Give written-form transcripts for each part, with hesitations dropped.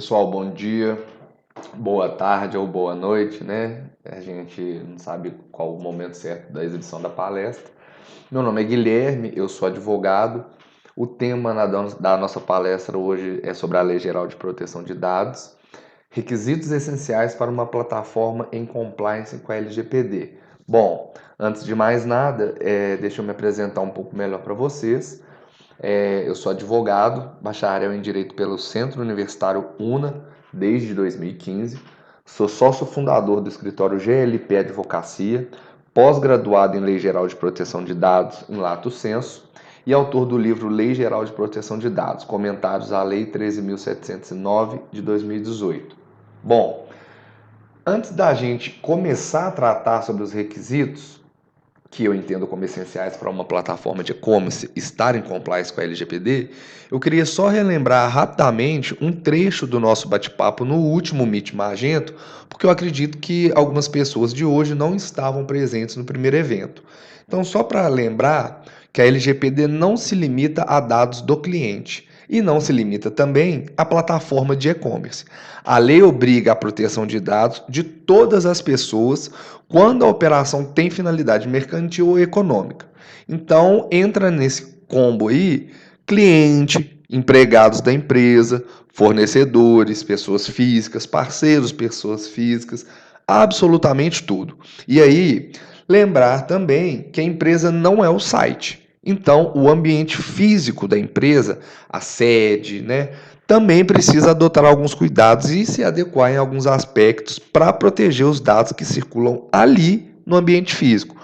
Pessoal, bom dia, boa tarde ou boa noite, né? A gente não sabe qual o momento certo da exibição da palestra. Meu nome é Guilherme, eu sou advogado. O tema da nossa palestra hoje é sobre a Lei Geral de Proteção de Dados, requisitos essenciais para uma plataforma em compliance com a LGPD. Bom, antes de mais nada, deixa eu me apresentar um pouco melhor para vocês. Eu sou advogado, bacharel em Direito pelo Centro Universitário UNA desde 2015. Sou sócio fundador do escritório GLP Advocacia, pós-graduado em Lei Geral de Proteção de Dados em Lato Sensu e autor do livro Lei Geral de Proteção de Dados, comentários à Lei 13.709 de 2018. Bom, antes da gente começar a tratar sobre os requisitos, que eu entendo como essenciais para uma plataforma de e-commerce estar em compliance com a LGPD, eu queria só relembrar rapidamente um trecho do nosso bate-papo no último Meet Magento, porque eu acredito que algumas pessoas de hoje não estavam presentes no primeiro evento. Então, só para lembrar que a LGPD não se limita a dados do cliente e não se limita também à plataforma de e-commerce. A lei obriga a proteção de dados de todas as pessoas quando a operação tem finalidade mercantil ou econômica. Então, entra nesse combo aí cliente, empregados da empresa, fornecedores, pessoas físicas, parceiros, pessoas físicas, absolutamente tudo. E aí, lembrar também que a empresa não é o site. Então, o ambiente físico da empresa, a sede, né, também precisa adotar alguns cuidados e se adequar em alguns aspectos para proteger os dados que circulam ali no ambiente físico,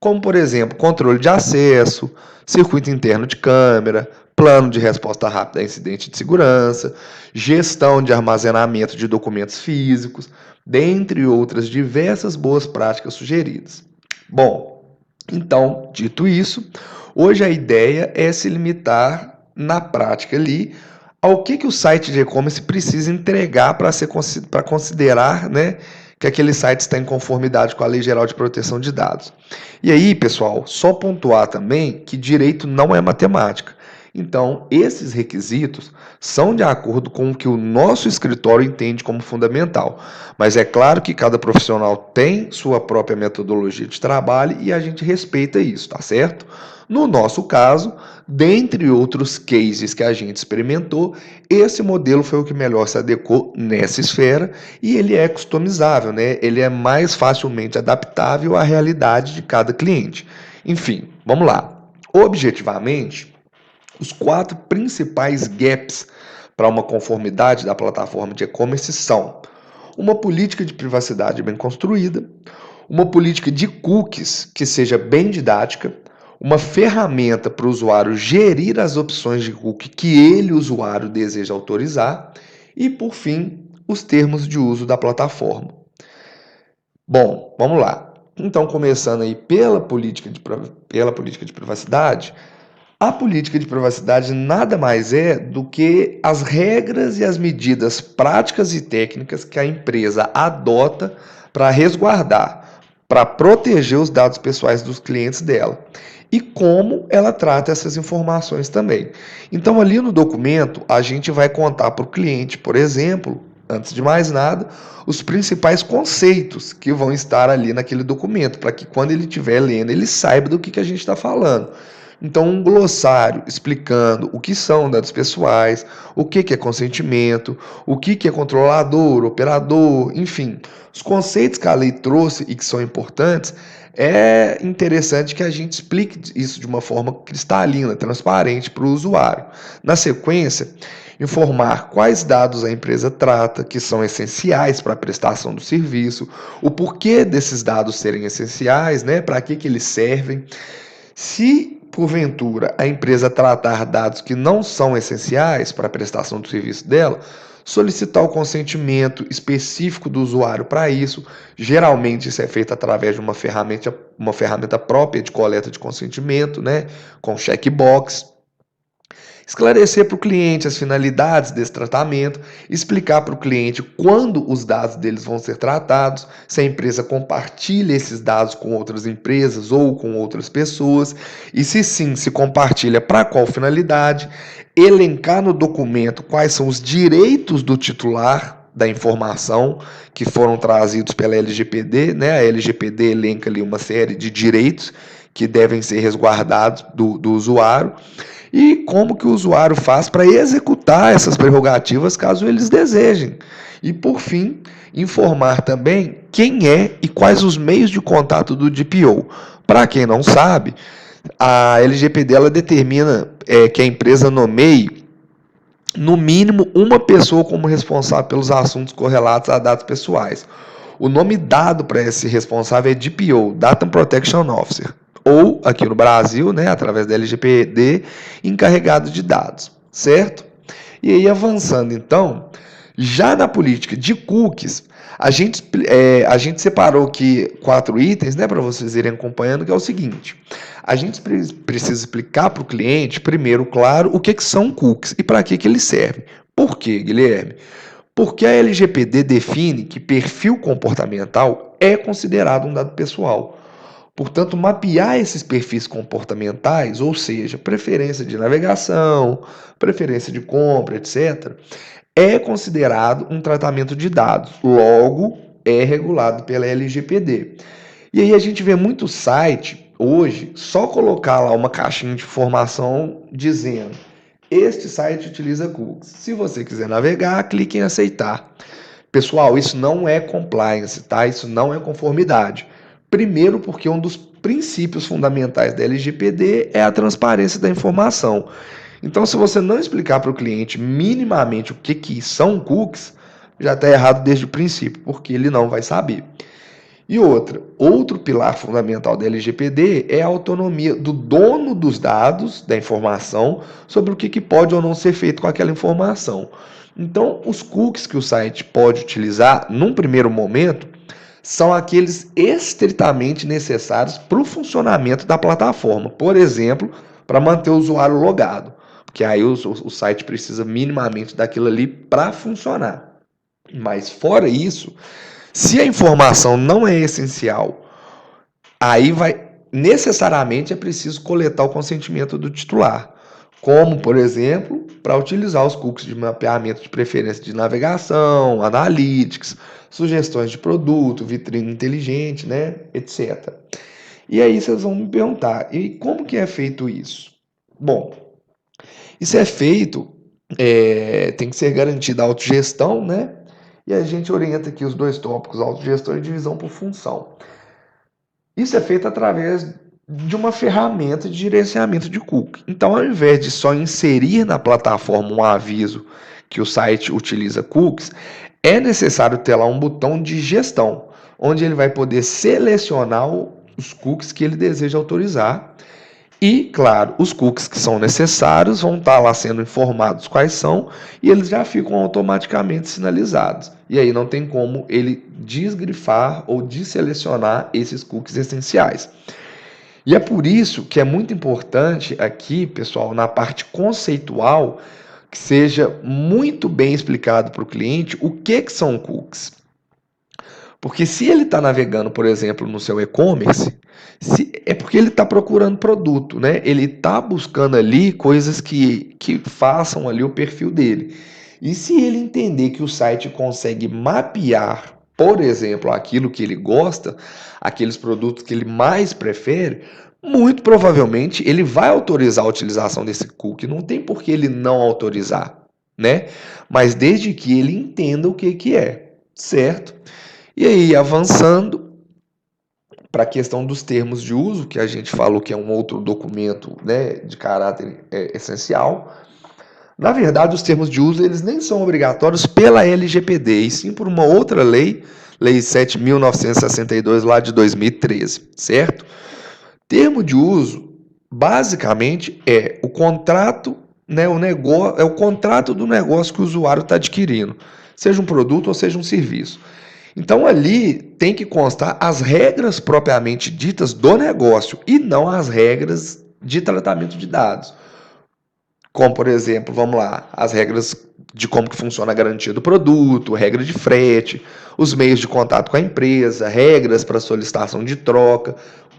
como, por exemplo, controle de acesso, circuito interno de câmera, plano de resposta rápida a incidente de segurança, gestão de armazenamento de documentos físicos, dentre outras diversas boas práticas sugeridas. Bom, então, dito isso, hoje a ideia é se limitar na prática ali ao que o site de e-commerce precisa entregar para considerar, né, que aquele site está em conformidade com a Lei Geral de Proteção de Dados. E aí, pessoal, só pontuar também que direito não é matemática. Então, esses requisitos são de acordo com o que o nosso escritório entende como fundamental. Mas é claro que cada profissional tem sua própria metodologia de trabalho e a gente respeita isso, tá certo? No nosso caso, dentre outros cases que a gente experimentou, esse modelo foi o que melhor se adequou nessa esfera e ele é customizável, né? Ele é mais facilmente adaptável à realidade de cada cliente. Enfim, vamos lá. Objetivamente, os 4 principais gaps para uma conformidade da plataforma de e-commerce são uma política de privacidade bem construída, uma política de cookies que seja bem didática, uma ferramenta para o usuário gerir as opções de cookie que ele, o usuário, deseja autorizar e, por fim, os termos de uso da plataforma. Bom, vamos lá. Então, começando aí pela política de privacidade, a política de privacidade nada mais é do que as regras e as medidas práticas e técnicas que a empresa adota para resguardar, para proteger os dados pessoais dos clientes dela. E como ela trata essas informações também. Então, ali no documento, a gente vai contar para o cliente, por exemplo, antes de mais nada, os principais conceitos que vão estar ali naquele documento, para que quando ele estiver lendo, ele saiba do que a gente está falando. Então, um glossário explicando o que são dados pessoais, o que é consentimento, o que é controlador, operador, enfim. Os conceitos que a lei trouxe e que são importantes, é interessante que a gente explique isso de uma forma cristalina, transparente para o usuário. Na sequência, informar quais dados a empresa trata, que são essenciais para a prestação do serviço, o porquê desses dados serem essenciais, né, para que eles servem. Se, porventura, a empresa tratar dados que não são essenciais para a prestação do serviço dela, solicitar o consentimento específico do usuário para isso. Geralmente isso é feito através de uma ferramenta própria de coleta de consentimento, né, com checkbox. Esclarecer para o cliente as finalidades desse tratamento, explicar para o cliente quando os dados deles vão ser tratados, se a empresa compartilha esses dados com outras empresas ou com outras pessoas, e se sim, se compartilha para qual finalidade, elencar no documento quais são os direitos do titular da informação que foram trazidos pela LGPD, né? A LGPD elenca ali uma série de direitos que devem ser resguardados do usuário e como que o usuário faz para executar essas prerrogativas caso eles desejem. E por fim, informar também quem é e quais os meios de contato do DPO. Para quem não sabe, a LGPD ela determina que a empresa nomeie no mínimo uma pessoa como responsável pelos assuntos correlatos a dados pessoais. O nome dado para esse responsável é DPO, Data Protection Officer, ou aqui no Brasil, né, através da LGPD, encarregado de dados, certo? E aí avançando então, já na política de cookies, a gente separou aqui 4 itens, né, para vocês irem acompanhando, que é o seguinte: a gente precisa explicar para o cliente, primeiro, claro, o que são cookies e para que eles servem. Por quê, Guilherme? Porque a LGPD define que perfil comportamental é considerado um dado pessoal. Portanto, mapear esses perfis comportamentais, ou seja, preferência de navegação, preferência de compra, etc., é considerado um tratamento de dados, logo é regulado pela LGPD. E aí a gente vê muito site hoje só colocar lá uma caixinha de informação dizendo: este site utiliza cookies. Se você quiser navegar, clique em aceitar. Pessoal, isso não é compliance, tá? Isso não é conformidade. Primeiro, porque um dos princípios fundamentais da LGPD é a transparência da informação. Então, se você não explicar para o cliente minimamente o que são cookies, já está errado desde o princípio, porque ele não vai saber. E outro pilar fundamental da LGPD é a autonomia do dono dos dados, da informação, sobre o que pode ou não ser feito com aquela informação. Então, os cookies que o site pode utilizar, num primeiro momento, são aqueles estritamente necessários para o funcionamento da plataforma. Por exemplo, para manter o usuário logado, porque aí o site precisa minimamente daquilo ali para funcionar. Mas fora isso, se a informação não é essencial, aí vai necessariamente é preciso coletar o consentimento do titular, como, por exemplo, para utilizar os cookies de mapeamento de preferência de navegação, analytics, sugestões de produto, vitrine inteligente, né, etc. E aí vocês vão me perguntar, e como que é feito isso? Bom, isso é feito, tem que ser garantida a autogestão, né? E a gente orienta aqui os dois tópicos, autogestão e divisão por função. Isso é feito através de uma ferramenta de gerenciamento de cookie. Então, ao invés de só inserir na plataforma um aviso que o site utiliza cookies, é necessário ter lá um botão de gestão, onde ele vai poder selecionar os cookies que ele deseja autorizar. E, claro, os cookies que são necessários vão estar lá sendo informados quais são e eles já ficam automaticamente sinalizados. E aí não tem como ele desgrifar ou desselecionar esses cookies essenciais. E é por isso que é muito importante aqui, pessoal, na parte conceitual, que seja muito bem explicado para o cliente o que são cookies. Porque se ele está navegando, por exemplo, no seu e-commerce, é porque ele está procurando produto, né? Ele está buscando ali coisas que façam ali o perfil dele. E se ele entender que o site consegue mapear, por exemplo, aquilo que ele gosta, aqueles produtos que ele mais prefere, muito provavelmente ele vai autorizar a utilização desse cookie. Não tem por que ele não autorizar, né? Mas desde que ele entenda o que é, certo? E aí, avançando para a questão dos termos de uso, que a gente falou que é um outro documento, né, de caráter essencial. Na verdade, os termos de uso eles nem são obrigatórios pela LGPD, e sim por uma outra lei, Lei 7.962, lá de 2013, certo? Termo de uso, basicamente, é o contrato, né, é o contrato do negócio que o usuário está adquirindo, seja um produto ou seja um serviço. Então ali tem que constar as regras propriamente ditas do negócio e não as regras de tratamento de dados. como, por exemplo, vamos lá, as regras de como que funciona a garantia do produto, regra de frete, os meios de contato com a empresa, regras para solicitação de troca,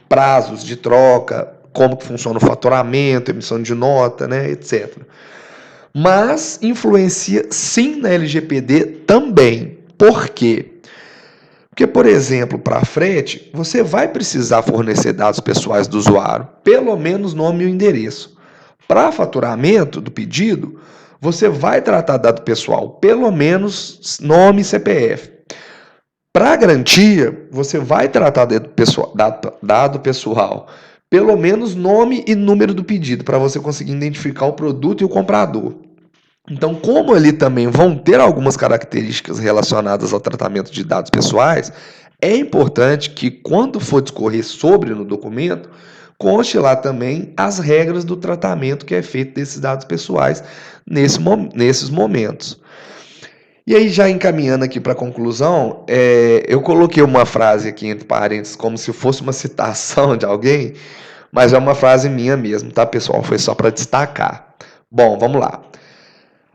prazos de troca, como que funciona o faturamento, emissão de nota, né, etc. Mas influencia sim na LGPD também. Por quê? Porque, por exemplo, para frete, você vai precisar fornecer dados pessoais do usuário, pelo menos nome e endereço. Para faturamento do pedido, você vai tratar dado pessoal, pelo menos nome e CPF. Para garantia, você vai tratar dado pessoal, pelo menos nome e número do pedido, para você conseguir identificar o produto e o comprador. Então, como ali também vão ter algumas características relacionadas ao tratamento de dados pessoais, é importante que, quando for discorrer sobre no documento, conste lá também as regras do tratamento que é feito desses dados pessoais nesses momentos. E aí, já encaminhando aqui para a conclusão, eu coloquei uma frase aqui entre parênteses, como se fosse uma citação de alguém, mas é uma frase minha mesmo, tá, pessoal? Foi só para destacar. Bom, vamos lá.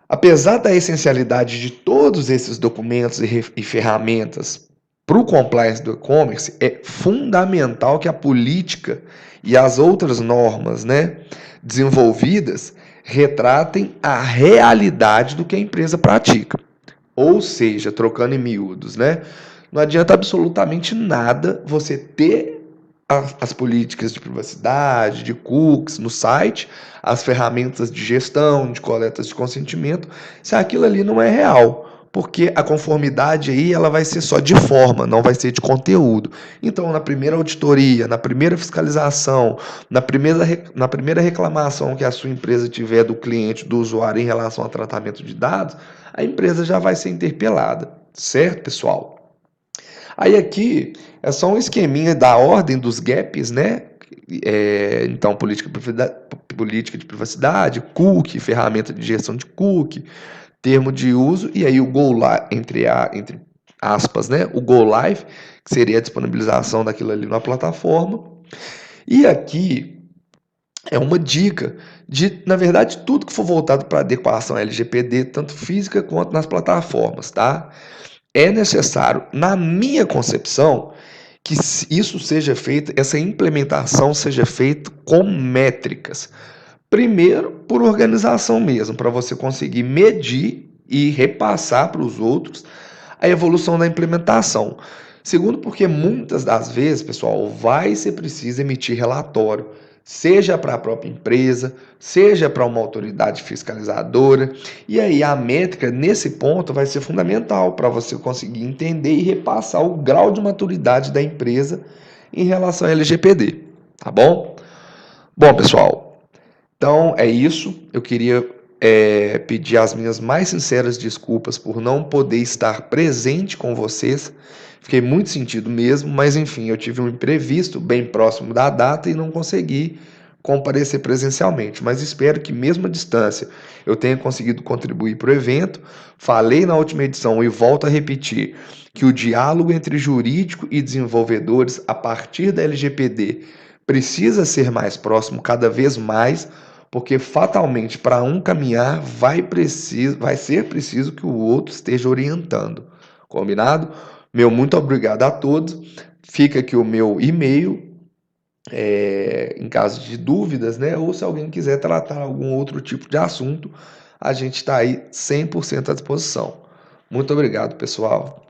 Apesar da essencialidade de todos esses documentos e ferramentas para o compliance do e-commerce, é fundamental que a política e as outras normas, né, desenvolvidas retratem a realidade do que a empresa pratica. Ou seja, trocando em miúdos, né? Não adianta absolutamente nada você ter as políticas de privacidade, de cookies no site, as ferramentas de gestão, de coletas de consentimento, se aquilo ali não é real. Porque a conformidade aí ela vai ser só de forma, não vai ser de conteúdo. Então, na primeira auditoria, na primeira fiscalização, na primeira reclamação que a sua empresa tiver do cliente, do usuário em relação ao tratamento de dados, a empresa já vai ser interpelada. Certo, pessoal? Aí aqui é só um esqueminha da ordem dos gaps, né? Então, política de privacidade, cookie, ferramenta de gestão de cookie, termo de uso, e aí o Go Live, entre aspas, né? O Go Live, que seria a disponibilização daquilo ali na plataforma. E aqui é uma dica de, na verdade, tudo que for voltado para adequação LGPD, tanto física quanto nas plataformas, tá? É necessário, na minha concepção, que isso seja feito, essa implementação seja feita com métricas. Primeiro, por organização mesmo, para você conseguir medir e repassar para os outros a evolução da implementação. Segundo, porque muitas das vezes, pessoal, vai ser preciso emitir relatório, seja para a própria empresa, seja para uma autoridade fiscalizadora. E aí a métrica nesse ponto vai ser fundamental para você conseguir entender e repassar o grau de maturidade da empresa em relação à LGPD, tá bom? Bom, pessoal, então é isso. Eu queria pedir as minhas mais sinceras desculpas por não poder estar presente com vocês. Fiquei muito sentido mesmo, mas enfim, eu tive um imprevisto bem próximo da data e não consegui comparecer presencialmente. Mas espero que, mesmo à distância, eu tenha conseguido contribuir para o evento. Falei na última edição e volto a repetir que o diálogo entre jurídico e desenvolvedores a partir da LGPD precisa ser mais próximo cada vez mais, porque fatalmente para um caminhar vai ser preciso que o outro esteja orientando. Combinado? Meu muito obrigado a todos. Fica aqui o meu e-mail, em caso de dúvidas, né? Ou se alguém quiser tratar algum outro tipo de assunto, a gente está aí 100% à disposição. Muito obrigado, pessoal.